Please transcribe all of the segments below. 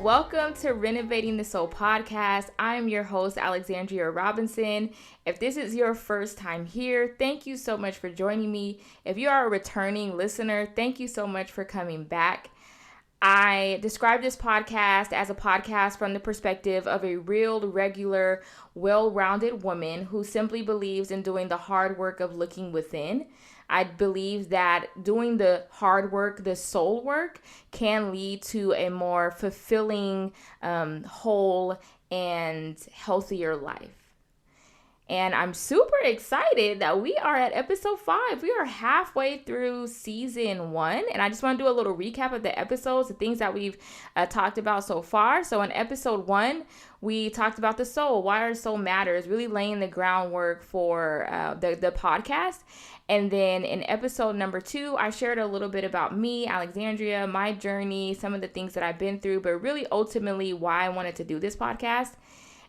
Welcome to Renovating the Soul podcast. I am your host, Alexandria Robinson. If this is your first time here, thank you so much for joining me. If you are a returning listener, thank you so much for coming back. I describe this podcast as a podcast from the perspective of a real, regular, well-rounded woman who simply believes in doing the hard work of looking within. I believe that doing the hard work, the soul work, can lead to a more fulfilling, whole, and healthier life. And I'm super excited that we are at episode 5. We are halfway through season 1. And I just want to do a little recap of the episodes, the things that we've talked about so far. So in episode 1, we talked about the soul, why our soul matters, really laying the groundwork for the podcast. And then in episode number 2, I shared a little bit about me, Alexandria, my journey, some of the things that I've been through, but really ultimately why I wanted to do this podcast.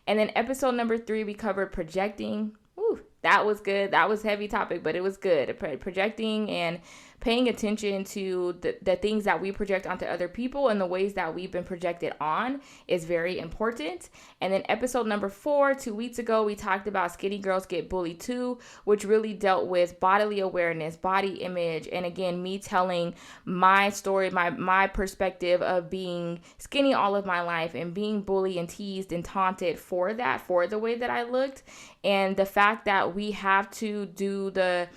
And then episode number 3, we covered projecting. Ooh, that was good. That was a heavy topic, but it was good. Projecting and paying attention to the things that we project onto other people and the ways that we've been projected on is very important. And then episode number 4, 2 weeks ago, we talked about Skinny Girls Get Bullied Too, which really dealt with bodily awareness, body image, and again, me telling my story, my perspective of being skinny all of my life and being bullied and teased and taunted for the way that I looked, and the fact that we have to do the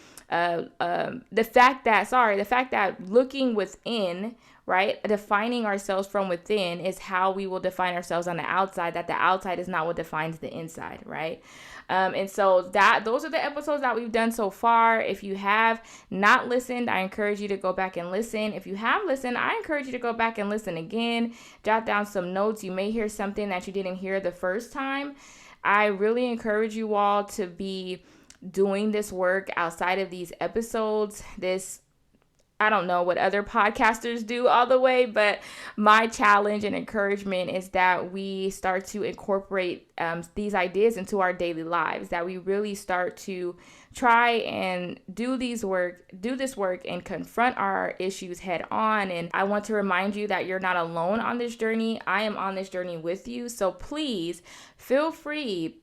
fact that looking within, right, defining ourselves from within is how we will define ourselves on the outside, that the outside is not what defines the inside, right? And so those are the episodes that we've done so far. If you have not listened, I encourage you to go back and listen. If you have listened, I encourage you to go back and listen again, jot down some notes. You may hear something that you didn't hear the first time. I really encourage you all to be doing this work outside of these episodes. I don't know what other podcasters do all the way, but my challenge and encouragement is that we start to incorporate these ideas into our daily lives, that we really start to try and do this work and confront our issues head on. And I want to remind you that you're not alone on this journey. I am on this journey with you. So please feel free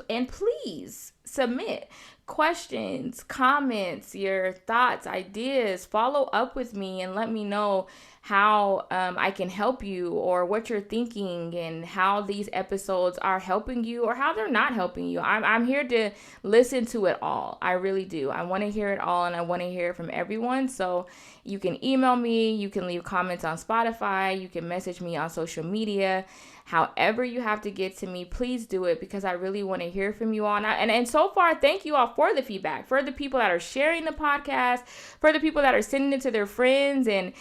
and please submit questions, comments, your thoughts, ideas. Follow up with me and let me know how I can help you, or what you're thinking, and how these episodes are helping you or how they're not helping you. I'm here to listen to it all. I really do. I want to hear it all, and I want to hear it from everyone. So you can email me, you can leave comments on Spotify, you can message me on social media. However you have to get to me, please do it, because I really want to hear from you all. And so far, thank you all for the feedback, for the people that are sharing the podcast, for the people that are sending it to their friends and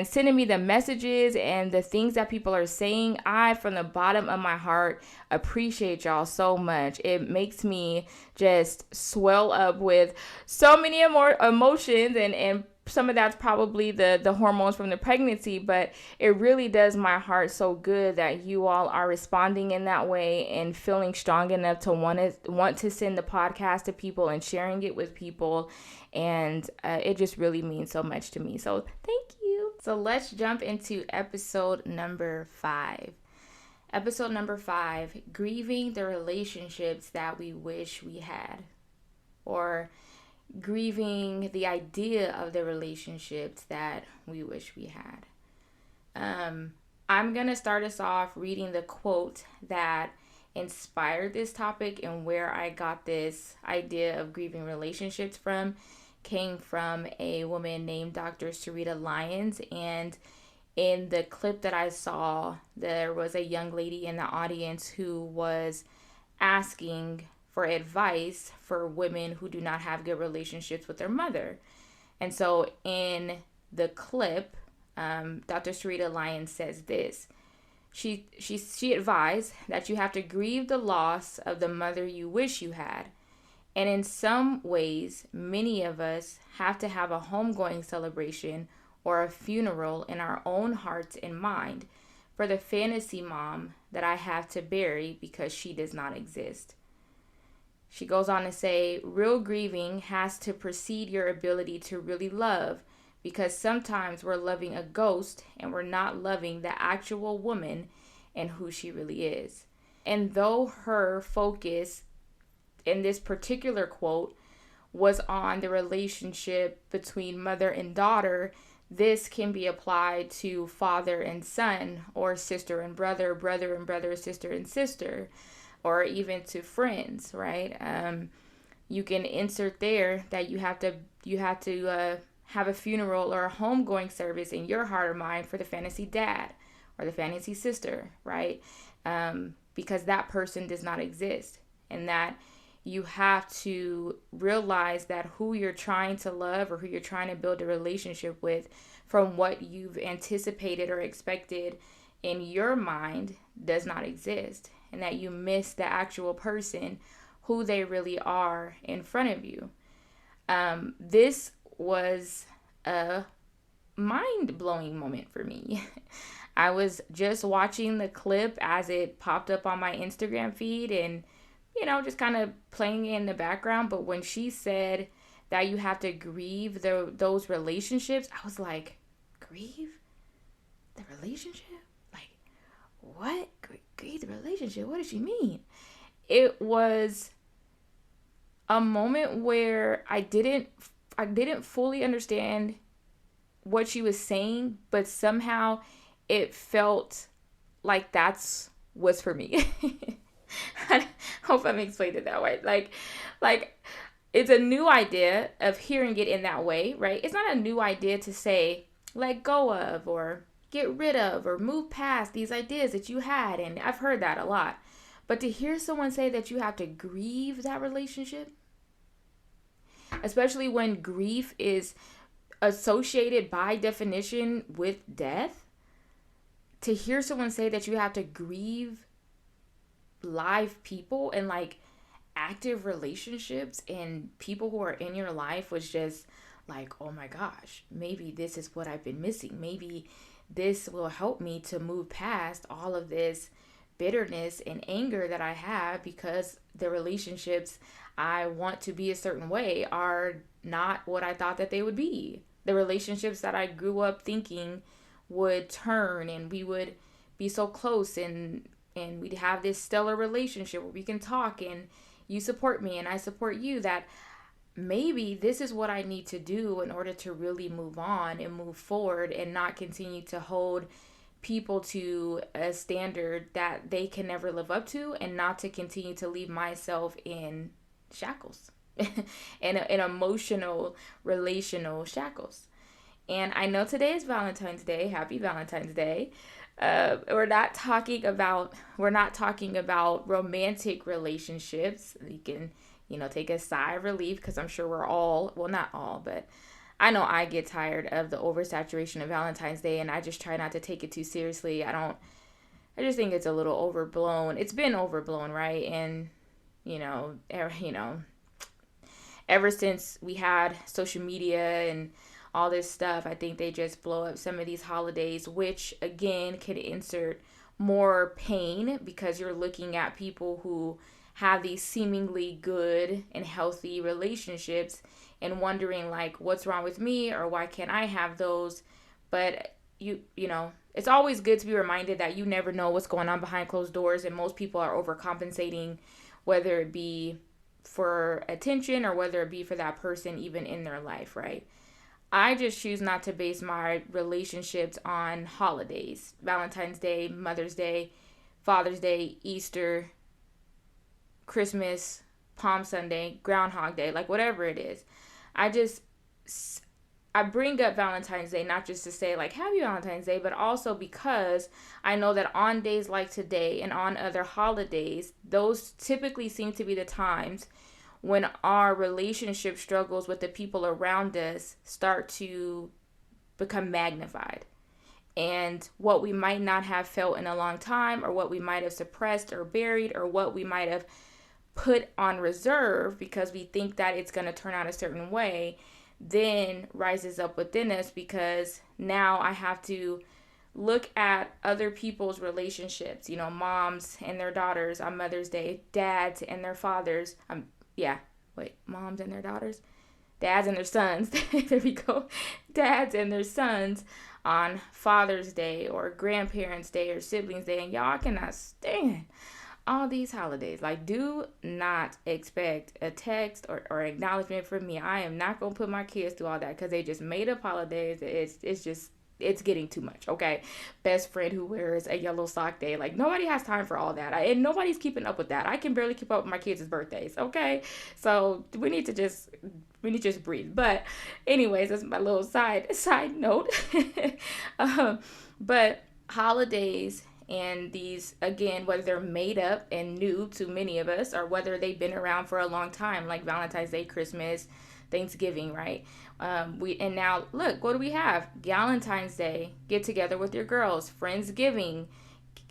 sending me the messages and the things that people are saying. I, from the bottom of my heart, appreciate y'all so much. It makes me just swell up with so many more emotions, and some of that's probably the hormones from the pregnancy, but it really does my heart so good that you all are responding in that way and feeling strong enough to want to send the podcast to people and sharing it with people. And it just really means so much to me. So thank you. So let's jump into episode number 5. Episode number 5, grieving the relationships that we wish we had, or grieving the idea of the relationships that we wish we had. I'm going to start us off reading the quote that inspired this topic, and where I got this idea of grieving relationships from came from a woman named Dr. Sarita Lyons. And in the clip that I saw, there was a young lady in the audience who was asking for advice for women who do not have good relationships with their mother. And so in the clip, Dr. Sarita Lyons says this. She advised that you have to grieve the loss of the mother you wish you had. And in some ways, many of us have to have a homegoing celebration or a funeral in our own hearts and mind for the fantasy mom that I have to bury because she does not exist. She goes on to say, real grieving has to precede your ability to really love, because sometimes we're loving a ghost and we're not loving the actual woman and who she really is. And though her focus in this particular quote was on the relationship between mother and daughter, this can be applied to father and son, or sister and brother, brother and brother, sister and sister, or even to friends, right? You can insert there that you have to have a funeral or a homegoing service in your heart or mind for the fantasy dad or the fantasy sister, right? Because that person does not exist, and that you have to realize that who you're trying to love or who you're trying to build a relationship with from what you've anticipated or expected in your mind does not exist, and that you miss the actual person, who they really are in front of you. This was a mind-blowing moment for me. I was just watching the clip as it popped up on my Instagram feed and, just kind of playing in the background. But when she said that you have to grieve those relationships, I was like, grieve the relationship? Like, what? Grieve the relationship? What does she mean? It was a moment where I didn't fully understand what she was saying, but somehow it felt like that's what's for me. I hope I'm explaining it that way. Like it's a new idea of hearing it in that way, right? It's not a new idea to say let go of or get rid of or move past these ideas that you had, and I've heard that a lot. But to hear someone say that you have to grieve that relationship, especially when grief is associated by definition with death, to hear someone say that you have to grieve live people and like active relationships and people who are in your life was just like, oh my gosh, maybe this is what I've been missing. Maybe this will help me to move past all of this bitterness and anger that I have because the relationships I want to be a certain way are not what I thought that they would be. The relationships that I grew up thinking would turn and we would be so close and we'd have this stellar relationship where we can talk and you support me and I support you, that maybe this is what I need to do in order to really move on and move forward and not continue to hold people to a standard that they can never live up to, and not to continue to leave myself in shackles in emotional relational shackles. And I know today is Valentine's Day. Happy Valentine's Day. We're not talking about romantic relationships. You can take a sigh of relief, because I'm sure we're all, well, not all, but I know I get tired of the oversaturation of Valentine's Day, and I just try not to take it too seriously. I just think it's a little overblown. It's been overblown, right? And ever since we had social media and all this stuff, I think they just blow up some of these holidays, which again can insert more pain, because you're looking at people who have these seemingly good and healthy relationships and wondering like, what's wrong with me, or why can't I have those? But it's always good to be reminded that you never know what's going on behind closed doors, and most people are overcompensating, whether it be for attention or whether it be for that person even in their life, right? I just choose not to base my relationships on holidays. Valentine's Day, Mother's Day, Father's Day, Easter, Christmas, Palm Sunday, Groundhog Day, like whatever it is. I bring up Valentine's Day not just to say like happy Valentine's Day, but also because I know that on days like today and on other holidays, those typically seem to be the times when our relationship struggles with the people around us start to become magnified. And what we might not have felt in a long time, or what we might have suppressed or buried, or what we might have put on reserve because we think that it's going to turn out a certain way, then rises up within us, because now I have to look at other people's relationships, moms and their daughters on Mother's Day, dads and their fathers. Moms and their daughters. dads and their sons, there we go, dads and their sons on Father's Day or Grandparents' Day or Siblings' Day. And y'all cannot stand all these holidays. Like, do not expect a text or acknowledgement from me. I am not going to put my kids through all that because they just made up holidays. It's getting too much, okay? Best friend who wears a yellow sock day. Like, nobody has time for all that. And nobody's keeping up with that. I can barely keep up with my kids' birthdays, okay? So we need to just breathe. But anyways, that's my little side note. But holidays and these, again, whether they're made up and new to many of us or whether they've been around for a long time, like Valentine's Day, Christmas, Thanksgiving, right? And now look, what do we have? Galentine's Day, get together with your girls. Friendsgiving,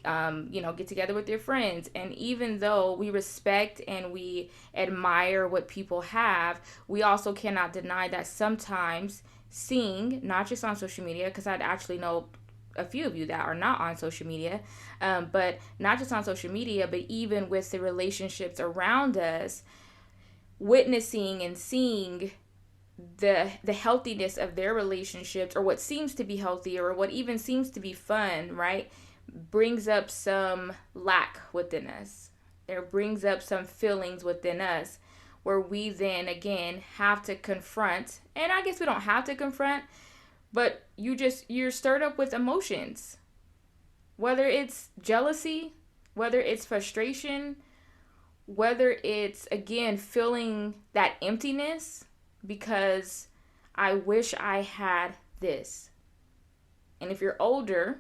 get together with your friends. And even though we respect and we admire what people have, we also cannot deny that sometimes seeing, not just on social media, because I'd actually know a few of you that are not on social media, but not just on social media, but even with the relationships around us, witnessing and seeing the healthiness of their relationships, or what seems to be healthy, or what even seems to be fun, right, brings up some lack within us. It brings up some feelings within us where we then again have to confront, and I guess we don't have to confront, but you're stirred up with emotions, whether it's jealousy, whether it's frustration, whether it's, again, feeling that emptiness because I wish I had this. And if you're older,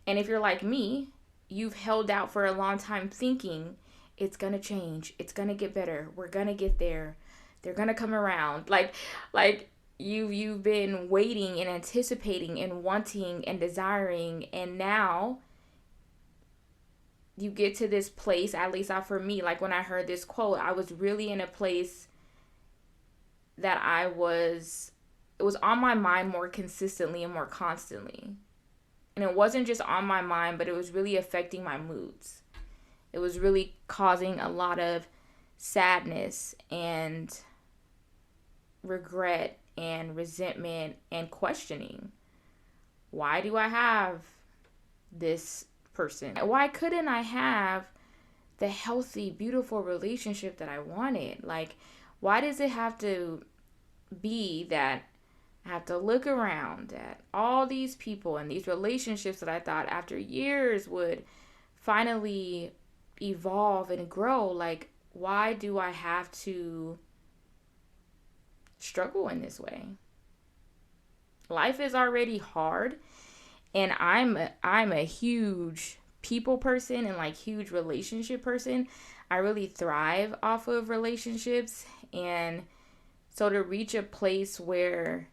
and if you're like me, you've held out for a long time thinking it's going to change, it's going to get better, we're going to get there, they're going to come around. Like you've been waiting and anticipating and wanting and desiring, and now you get to this place, at least for me, like when I heard this quote, I was really in a place that it was on my mind more consistently and more constantly. And it wasn't just on my mind, but it was really affecting my moods. It was really causing a lot of sadness and regret and resentment and questioning. Why do I have this person? Why couldn't I have the healthy, beautiful relationship that I wanted? Like, why does it have to be that I have to look around at all these people and these relationships that I thought after years would finally evolve and grow? Like, why do I have to struggle in this way? Life is already hard, and I'm a huge people person and like huge relationship person. I really thrive off of relationships, and so to reach a place where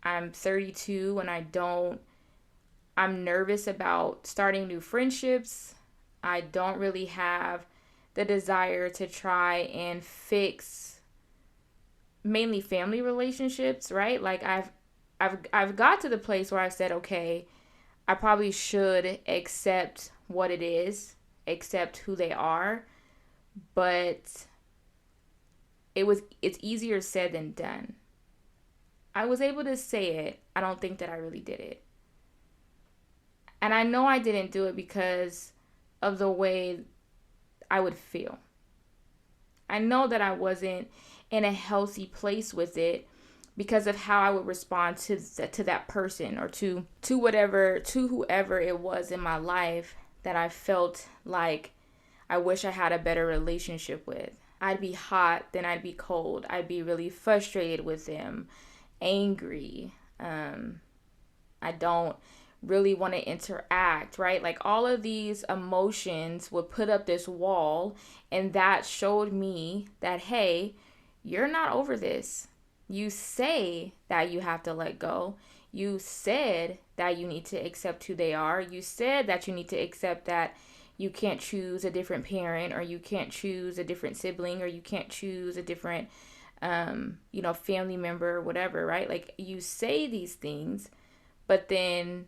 I'm 32 and I'm nervous about starting new friendships. I don't really have the desire to try and fix mainly family relationships, right? Like I've got to the place where I said, okay, I probably should accept what it is, accept who they are, but it's easier said than done. I was able to say it. I don't think that I really did it. And I know I didn't do it because of the way I would feel. I know that I wasn't in a healthy place with it because of how I would respond to that person or to whoever it was in my life that I felt like I wish I had a better relationship with. I'd be hot, then I'd be cold. I'd be really frustrated with them, angry. I don't really want to interact, right? Like all of these emotions would put up this wall, and that showed me that, hey, you're not over this. You say that you have to let go. You said that you need to accept who they are. You said that you need to accept that you can't choose a different parent, or you can't choose a different sibling, or you can't choose a different, family member, or whatever, right? Like you say these things, but then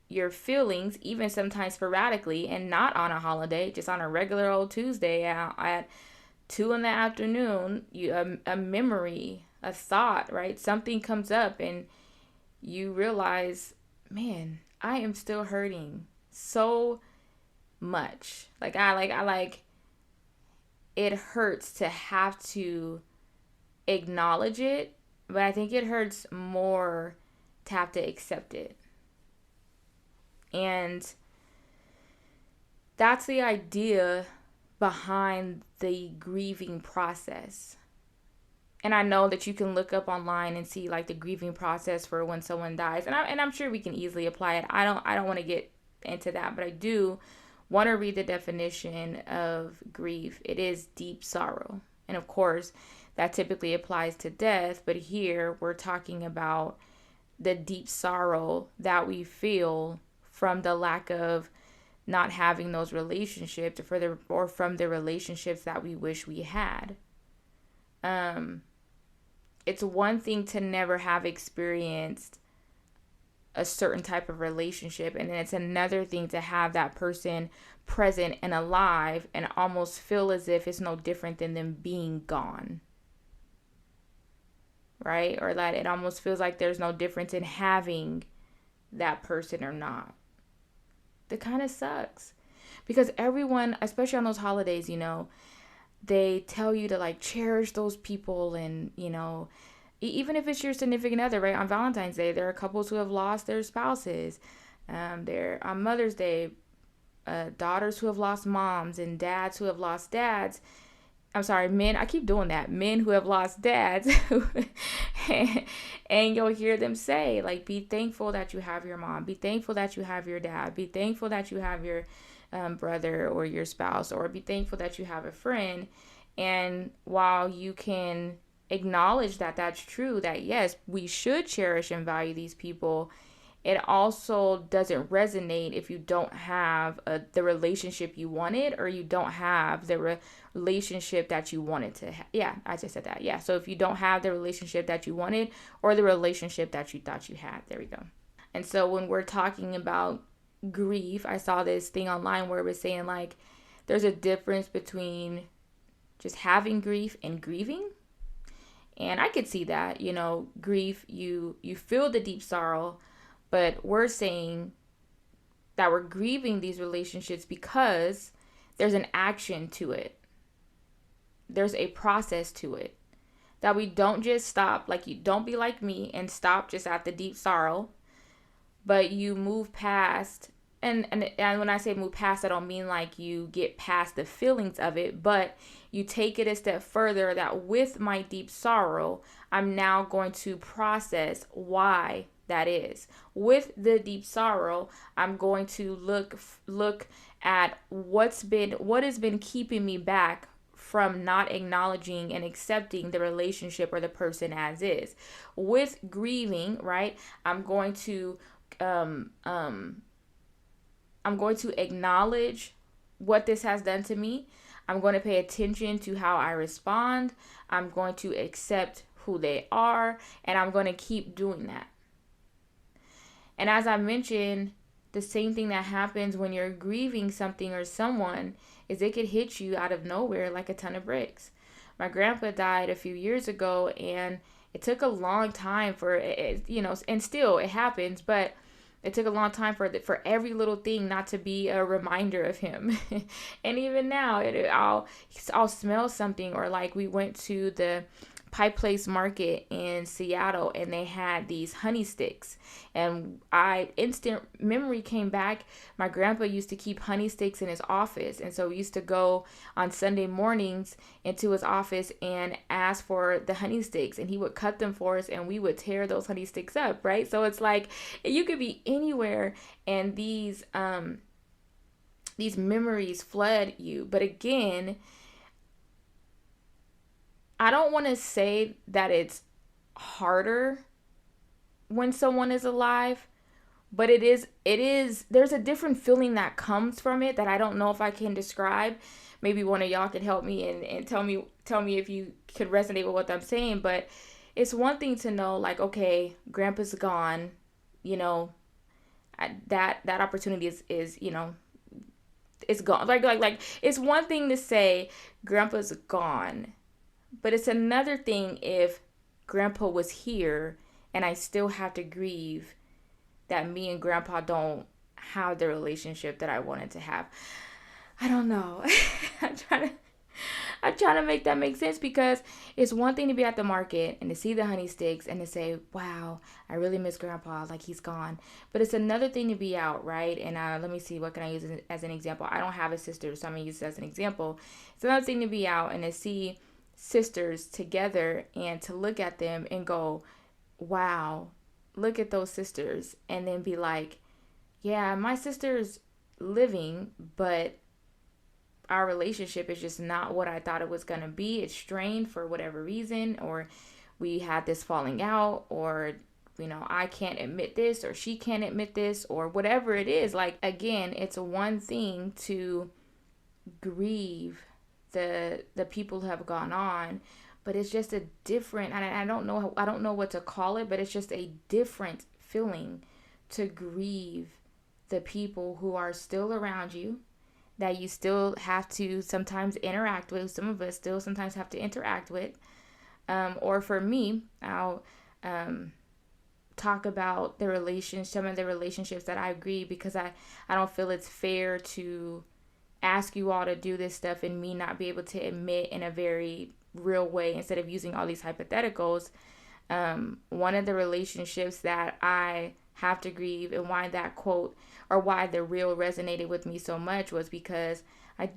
your feelings, even sometimes sporadically and not on a holiday, just on a regular old Tuesday at 2 in the afternoon, a memory, a thought, right? Something comes up and you realize, man, I am still hurting so much. Like it hurts to have to acknowledge it, but I think it hurts more to have to accept it. And that's the idea behind the grieving process. And I know that you can look up online and see like the grieving process for when someone dies, and I'm sure we can easily apply it. I don't want to get into that, but I do want to read the definition of grief. It is deep sorrow, and of course, that typically applies to death. But here we're talking about the deep sorrow that we feel from the lack of not having those relationships, or from the relationships that we wish we had. It's one thing to never have experienced a certain type of relationship, and then it's another thing to have that person present and alive and almost feel as if it's no different than them being gone, right? Or that it almost feels like there's no difference in having that person or not. That kind of sucks, because everyone, especially on those holidays, they tell you to like cherish those people, and even if it's your significant other, right? On Valentine's Day, there are couples who have lost their spouses. There on Mother's Day, daughters who have lost moms, and dads who have lost dads. I'm sorry, men. I keep doing that. Men who have lost dads, and you'll hear them say, like, be thankful that you have your mom. Be thankful that you have your dad. Be thankful that you have your brother or your spouse, or be thankful that you have a friend. And while you can acknowledge that that's true, that yes, we should cherish and value these people, it also doesn't resonate if you don't have the relationship you wanted, or you don't have the relationship that you wanted to have. Yeah, I just said that. Yeah, so if you don't have the relationship that you wanted, or the relationship that you thought you had, there we go. And so when we're talking about grief, I saw this thing online where it was saying like there's a difference between just having grief and grieving. And I could see that, grief, you feel the deep sorrow, but we're saying that we're grieving these relationships because there's an action to it. There's a process to it. That we don't just stop, like, you don't be like me and stop just at the deep sorrow, but you move past. And when I say move past, I don't mean like you get past the feelings of it, but you take it a step further, that with my deep sorrow, I'm now going to process why that is. With the deep sorrow, I'm going to look at what has been keeping me back from not acknowledging and accepting the relationship or the person as is. With grieving, right, I'm going to acknowledge what this has done to me. I'm going to pay attention to how I respond. I'm going to accept who they are, and I'm going to keep doing that. And as I mentioned, the same thing that happens when you're grieving something or someone is it could hit you out of nowhere like a ton of bricks. My grandpa died a few years ago, and it took a long time for it, and still it happens, but it took a long time for every little thing not to be a reminder of him. And even now, I'll smell something, or like we went to the Pike Place Market in Seattle, and they had these honey sticks, and instant memory came back. My grandpa used to keep honey sticks in his office, and so we used to go on Sunday mornings into his office and ask for the honey sticks, and he would cut them for us, and we would tear those honey sticks up, right? So it's like you could be anywhere, and these memories flood you. But again, I don't want to say that it's harder when someone is alive, but it is, there's a different feeling that comes from it that I don't know if I can describe. Maybe one of y'all could help me and tell me if you could resonate with what I'm saying. But it's one thing to know, like, okay, grandpa's gone, that opportunity is it's gone. Like it's one thing to say grandpa's gone, but it's another thing if grandpa was here and I still have to grieve that me and grandpa don't have the relationship that I wanted to have. I don't know. I'm trying to I'm trying to make that make sense, because it's one thing to be at the market and to see the honey sticks and to say, wow, I really miss grandpa, like he's gone. But it's another thing to be out, right? And let me see, what can I use as an example? I don't have a sister, so I'm going to use it as an example. It's another thing to be out and to see sisters together and to look at them and go, wow, look at those sisters. And then be like, yeah, my sister's living, but our relationship is just not what I thought it was going to be. It's strained for whatever reason, or we had this falling out, or, I can't admit this, or she can't admit this, or whatever it is. Like, again, it's one thing to grieve the people who have gone on, but it's just a different, and I don't know what to call it, but it's just a different feeling to grieve the people who are still around you, that you still have to sometimes interact with. Some of us still sometimes have to interact with. Or for me, I'll talk about some of the relationships that I grieve, because I don't feel it's fair to ask you all to do this stuff and me not be able to admit in a very real way instead of using all these hypotheticals. One of the relationships that I have to grieve, and why that quote, or why the reel resonated with me so much, was because I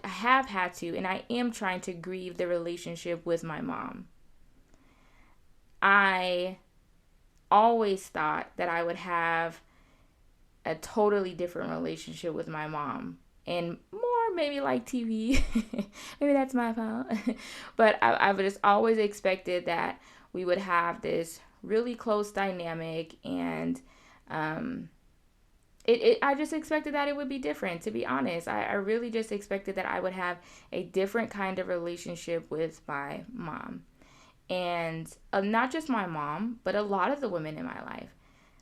have had to, and I am trying to grieve the relationship with my mom. I always thought that I would have a totally different relationship with my mom, and more maybe like TV. Maybe that's my fault. But I've just always expected that we would have this really close dynamic, and I just expected that it would be different, to be honest. I really just expected that I would have a different kind of relationship with my mom. And not just my mom, but a lot of the women in my life.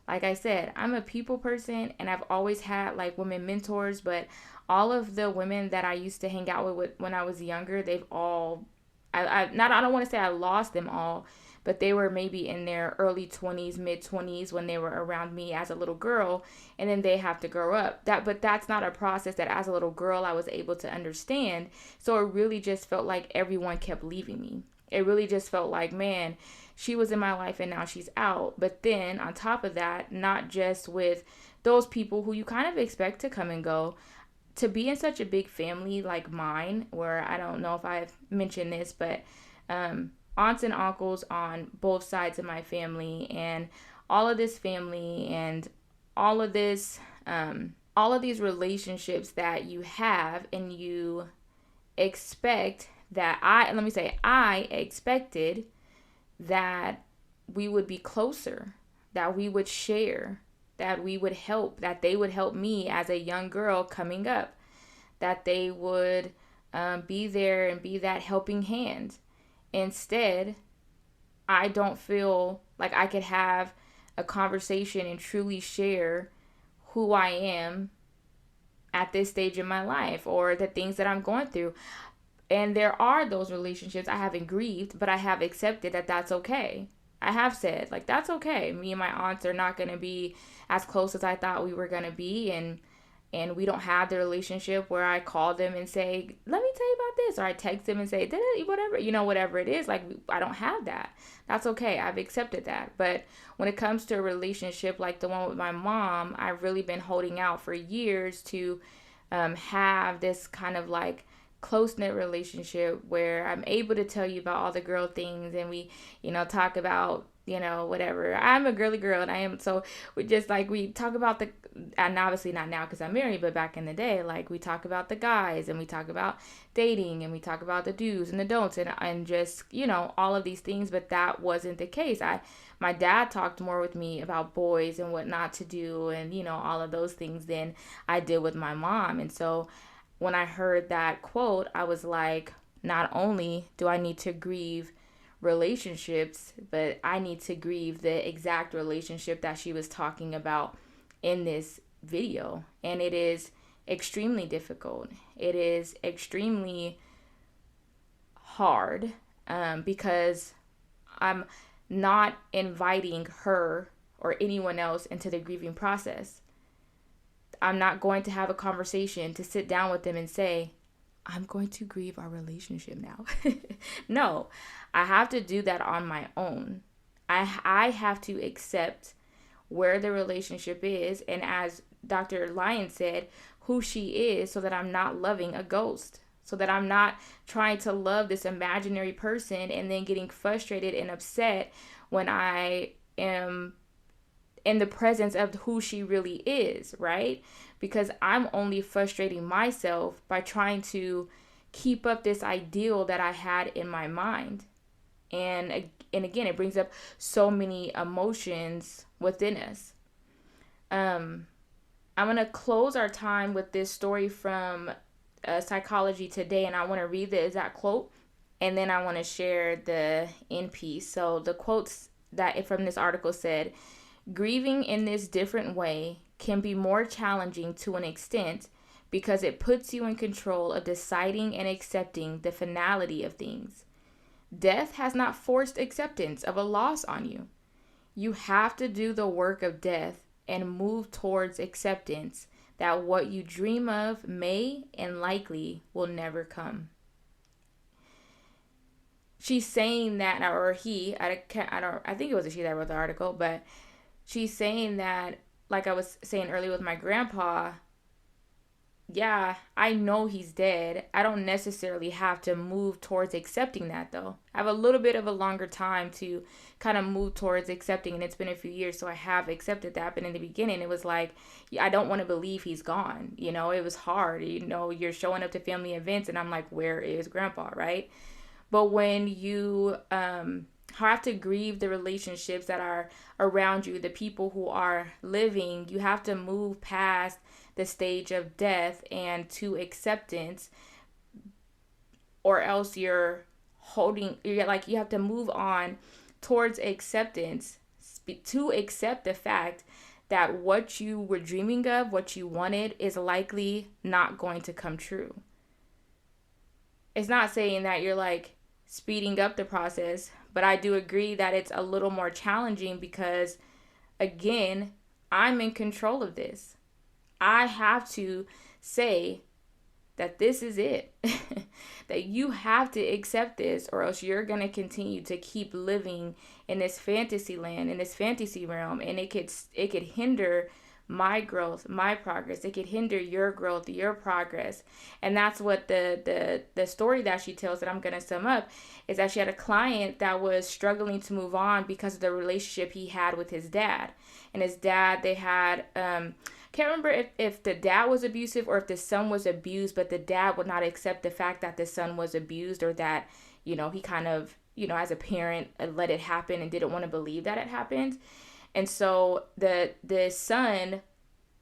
Like I said, I'm a people person, and I've always had like women mentors, but all of the women that I used to hang out with when I was younger, they've all, I don't want to say I lost them all, but they were maybe in their early 20s, mid 20s when they were around me as a little girl, and then they have to grow up. But that's not a process that as a little girl I was able to understand. So it really just felt like everyone kept leaving me. It really just felt like, man, she was in my life and now she's out. But then on top of that, not just with those people who you kind of expect to come and go, to be in such a big family like mine, where I don't know if I've mentioned this, but aunts and uncles on both sides of my family, and all of this family, and all of these relationships that you have, and you expect that I expected that we would be closer, that we would share, that we would help, that they would help me as a young girl coming up, that they would be there and be that helping hand. Instead, I don't feel like I could have a conversation and truly share who I am at this stage in my life, or the things that I'm going through. And there are those relationships I haven't grieved, but I have accepted that that's okay. I have said, like, that's okay. Me and my aunts are not going to be as close as I thought we were going to be. And we don't have the relationship where I call them and say, let me tell you about this. Or I text them and say, whatever it is. Like, I don't have that. That's okay. I've accepted that. But when it comes to a relationship like the one with my mom, I've really been holding out for years to have this kind of like close-knit relationship where I'm able to tell you about all the girl things, and we, talk about, whatever. I'm a girly girl, and I am, so we talk about and obviously not now because I'm married, but back in the day, like, we talk about the guys, and we talk about dating, and we talk about the do's and the don'ts, and just, all of these things. But that wasn't the case. My dad talked more with me about boys and what not to do, and, all of those things than I did with my mom. And so when I heard that quote, I was like, not only do I need to grieve relationships, but I need to grieve the exact relationship that she was talking about in this video, and it is extremely difficult. It is extremely hard, because I'm not inviting her or anyone else into the grieving process. I'm not going to have a conversation to sit down with them and say, I'm going to grieve our relationship now. No, I have to do that on my own. I have to accept where the relationship is, and as Dr. Lyon said, who she is, so that I'm not loving a ghost, so that I'm not trying to love this imaginary person and then getting frustrated and upset when I am in the presence of who she really is, right? Because I'm only frustrating myself by trying to keep up this ideal that I had in my mind. And again, it brings up so many emotions within us. I'm going to close our time with this story from Psychology Today, and I want to read the exact quote, and then I want to share the end piece. So the quotes that from this article said, grieving in this different way can be more challenging to an extent because it puts you in control of deciding and accepting the finality of things. Death has not forced acceptance of a loss on you. You have to do the work of death and move towards acceptance that what you dream of may and likely will never come. She's saying that, or he, I think it was a she that wrote the article, but she's saying that, like I was saying earlier with my grandpa, yeah, I know he's dead. I don't necessarily have to move towards accepting that, though. I have a little bit of a longer time to kind of move towards accepting, and it's been a few years, so I have accepted that. But in the beginning, it was like, I don't want to believe he's gone. You know, it was hard. You know, you're showing up to family events, and I'm like, where is grandpa, right? But when you have to grieve the relationships that are around you, the people who are living, you have to move past the stage of death and to acceptance, or else you have to move on towards acceptance, to accept the fact that what you were dreaming of, what you wanted, is likely not going to come true. It's not saying that you're like speeding up the process, but I do agree that it's a little more challenging because, again, I'm in control of this. I have to say that this is it, that you have to accept this, or else you're going to continue to keep living in this fantasy land, in this fantasy realm, and it could hinder my growth, my progress. It could hinder your growth, your progress. And that's what the story that she tells, that I'm going to sum up, is that she had a client that was struggling to move on because of the relationship he had with his dad. And his dad, they had, can't remember if the dad was abusive or if the son was abused, but the dad would not accept the fact that the son was abused, or that, he kind of, as a parent, let it happen and didn't want to believe that it happened. And so the son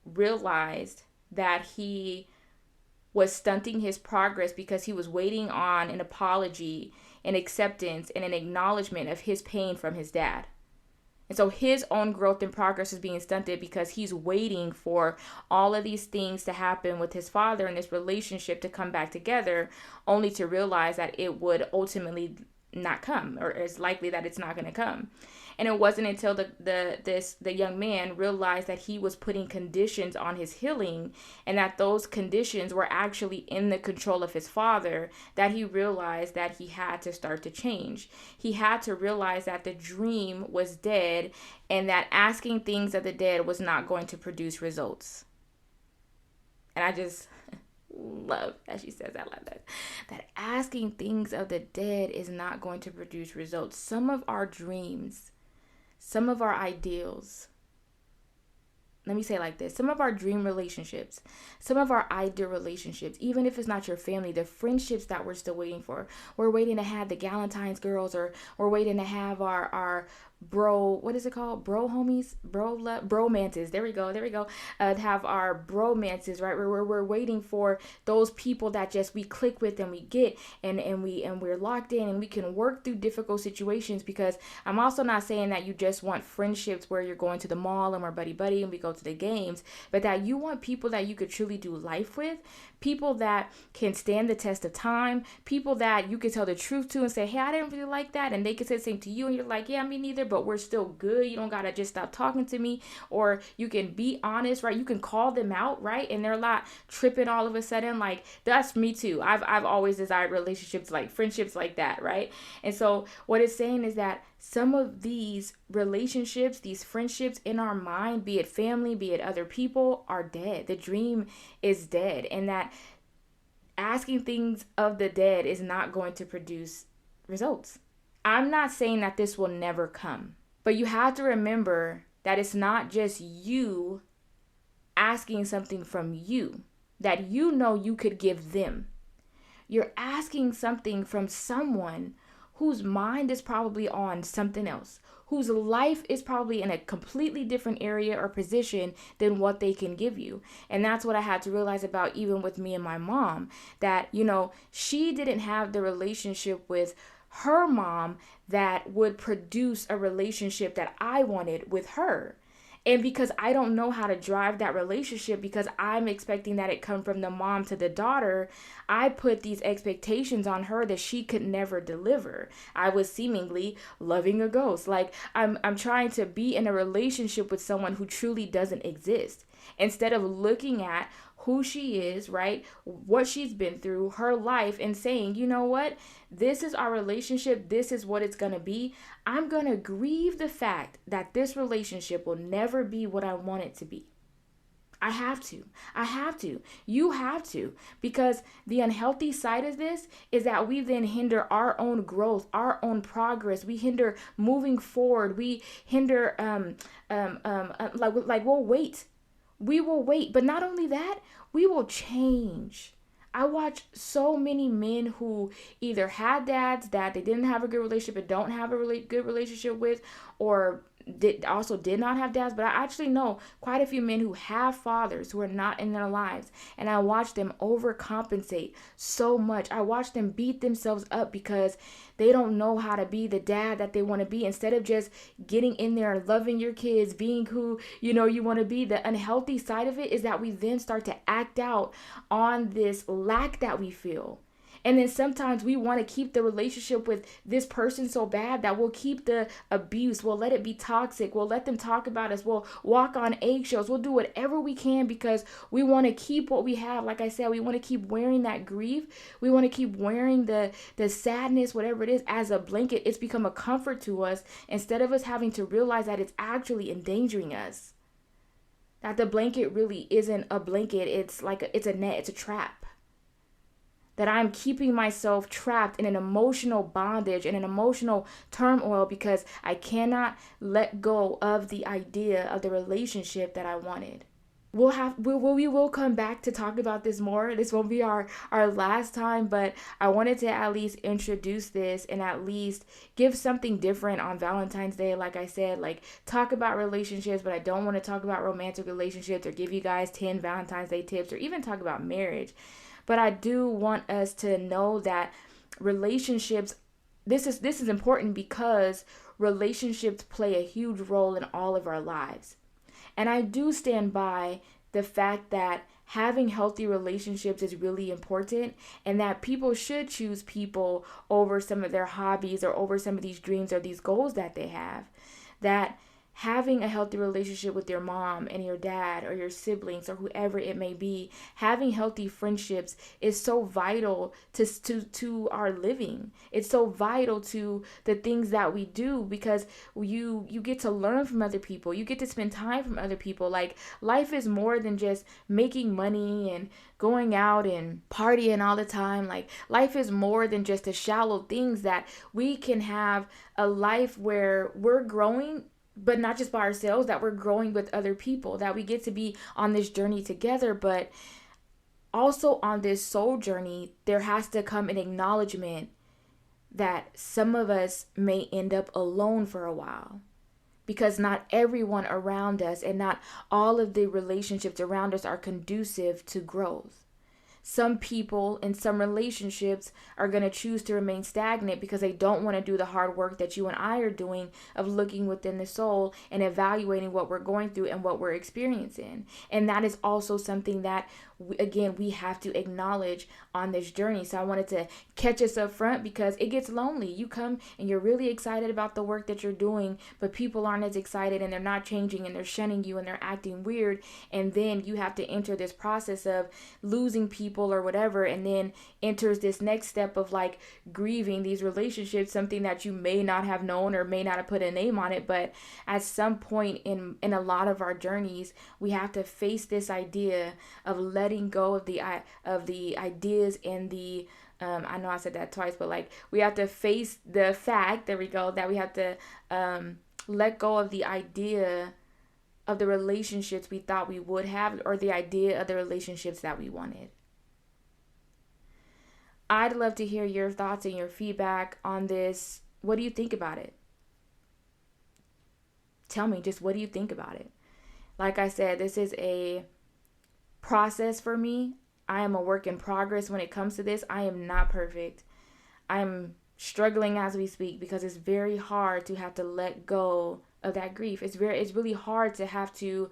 realized that he was stunting his progress because he was waiting on an apology, an acceptance, and an acknowledgement of his pain from his dad. And so his own growth and progress is being stunted because he's waiting for all of these things to happen with his father and this relationship to come back together, only to realize that it would ultimately not come, or it's likely that it's not going to come. And it wasn't until the young man realized that he was putting conditions on his healing, and that those conditions were actually in the control of his father, that he realized that he had to start to change. He had to realize that the dream was dead, and that asking things of the dead was not going to produce results. And I just love that she says that like that asking things of the dead is not going to produce results. Some of our dreams, some of our ideals, let me say it like this, some of our dream relationships, some of our ideal relationships, even if it's not your family, the friendships that we're still waiting for. We're waiting to have the Galentine's girls, or we're waiting to have our what is it called? Bro homies, bromances. There we go. Have our bromances, right? Where we're waiting for those people that just we click with and we get and we're locked in and we can work through difficult situations. Because I'm also not saying that you just want friendships where you're going to the mall and we're buddy buddy and we go to the games, but that you want people that you could truly do life with, people that can stand the test of time, people that you can tell the truth to and say, hey, I didn't really like that, and they can say the same to you and you're like, yeah, me neither, but we're still good. You don't gotta just stop talking to me. Or you can be honest, right? You can call them out, right? And they're not tripping all of a sudden. Like, that's me too. I've always desired relationships, like friendships like that, right? And so what it's saying is that some of these relationships, these friendships in our mind, be it family, be it other people, are dead. The dream is dead. And that asking things of the dead is not going to produce results. I'm not saying that this will never come, but you have to remember that it's not just you asking something from you that you know you could give them. You're asking something from someone whose mind is probably on something else, whose life is probably in a completely different area or position than what they can give you. And that's what I had to realize about even with me and my mom, that, you know, she didn't have the relationship with her mom that would produce a relationship that I wanted with her. And because I don't know how to drive that relationship, because I'm expecting that it come from the mom to the daughter, I put these expectations on her that she could never deliver. I was seemingly loving a ghost. Like I'm trying to be in a relationship with someone who truly doesn't exist, instead of looking at who she is, right? What she's been through, her life, and saying, you know what? This is our relationship. This is what it's going to be. I'm going to grieve the fact that this relationship will never be what I want it to be. I have to. You have to. Because the unhealthy side of this is that we then hinder our own growth, our own progress. We hinder moving forward. We hinder, like we'll wait. We will wait. But not only that, we will change. I watch so many men who either had dads that they didn't have a good relationship and don't have a really good relationship with, or did not have dads. But I actually know quite a few men who have fathers who are not in their lives, and I watch them overcompensate so much. I watch them beat themselves up because they don't know how to be the dad that they want to be, instead of just getting in there and loving your kids, being who you want to be. The unhealthy side of it is that we then start to act out on this lack that we feel. And then sometimes we want to keep the relationship with this person so bad that we'll keep the abuse. We'll let it be toxic. We'll let them talk about us. We'll walk on eggshells. We'll do whatever we can because we want to keep what we have. Like I said, we want to keep wearing that grief. We want to keep wearing the sadness, whatever it is, as a blanket. It's become a comfort to us, instead of us having to realize that it's actually endangering us. That the blanket really isn't a blanket. It's like it's a net. It's a trap. That I'm keeping myself trapped in an emotional bondage and an emotional turmoil because I cannot let go of the idea of the relationship that I wanted. We will come back to talk about this more. This won't be our last time, but I wanted to at least introduce this and at least give something different on Valentine's Day. Like I said, like talk about relationships, but I don't want to talk about romantic relationships or give you guys 10 Valentine's Day tips or even talk about marriage. But I do want us to know that relationships, this is important because relationships play a huge role in all of our lives. And I do stand by the fact that having healthy relationships is really important, and that people should choose people over some of their hobbies or over some of these dreams or these goals that they have. That having a healthy relationship with your mom and your dad or your siblings or whoever it may be, having healthy friendships is so vital to our living. It's so vital to the things that we do, because you get to learn from other people. You get to spend time from other people. Like, life is more than just making money and going out and partying all the time. Like, life is more than just the shallow things, that we can have a life where we're growing, but not just by ourselves, that we're growing with other people, that we get to be on this journey together. But also on this soul journey, there has to come an acknowledgement that some of us may end up alone for a while. because not everyone around us and not all of the relationships around us are conducive to growth. Some people in some relationships are going to choose to remain stagnant because they don't want to do the hard work that you and I are doing of looking within the soul and evaluating what we're going through and what we're experiencing. And that is also something that, we have to acknowledge on this journey. So I wanted to catch us up front because it gets lonely. You come and you're really excited about the work that you're doing, but people aren't as excited and they're not changing and they're shunning you and they're acting weird. And then you have to enter this process of losing people or whatever, and then enters this next step of like grieving these relationships, something that you may not have known or may not have put a name on it. But at some point in a lot of our journeys, we have to face this idea of letting go of the ideas and the I know I said that twice, but like we have to face the fact, that we have to let go of the idea of the relationships we thought we would have, or the idea of the relationships that we wanted. I'd love to hear your thoughts and your feedback on this. What do you think about it? Tell me, just what do you think about it? Like I said, this is a process for me. I am a work in progress when it comes to this. I am not perfect. I'm struggling as we speak because it's very hard to have to let go of that grief. It's really hard to have to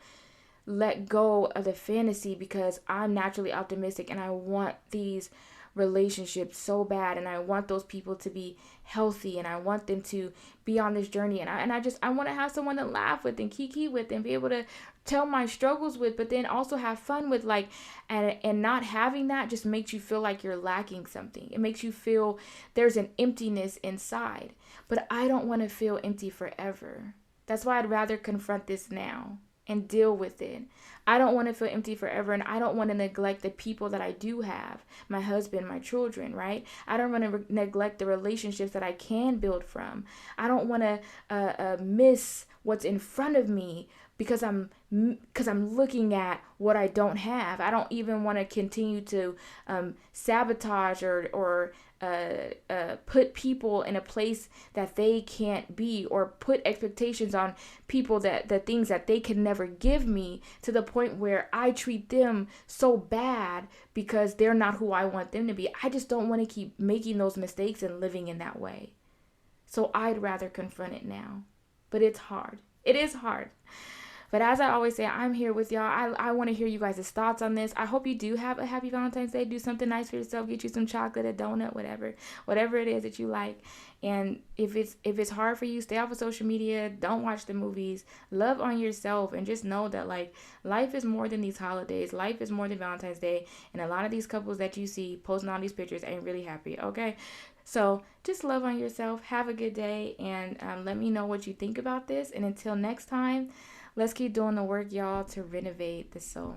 let go of the fantasy because I'm naturally optimistic and I want these relationships so bad, and I want those people to be healthy, and I want them to be on this journey, and I want to have someone to laugh with and kiki with and be able to tell my struggles with, but then also have fun with, like, and not having that just makes you feel like you're lacking something. It makes you feel there's an emptiness inside. But I don't want to feel empty forever. That's why I'd rather confront this now and deal with it. I don't want to feel empty forever, and I don't want to neglect the people that I do have, my husband, my children, right? I don't want to neglect the relationships that I can build from. I don't want to miss what's in front of me because I'm looking at what I don't have. I don't even want to continue to sabotage or put people in a place that they can't be, or put expectations on people that the things that they can never give me, to the point where I treat them so bad because they're not who I want them to be. I just don't want to keep making those mistakes and living in that way. So I'd rather confront it now. But it's hard. It is hard. But as I always say, I'm here with y'all. I want to hear you guys' thoughts on this. I hope you do have a happy Valentine's Day. Do something nice for yourself. Get you some chocolate, a donut, whatever it is that you like. And if it's hard for you, stay off of social media. Don't watch the movies. Love on yourself, and just know that, like, life is more than these holidays. Life is more than Valentine's Day. And a lot of these couples that you see posting all these pictures ain't really happy. Okay. So just love on yourself. Have a good day, and let me know what you think about this. And until next time, let's keep doing the work, y'all, to renovate the soul.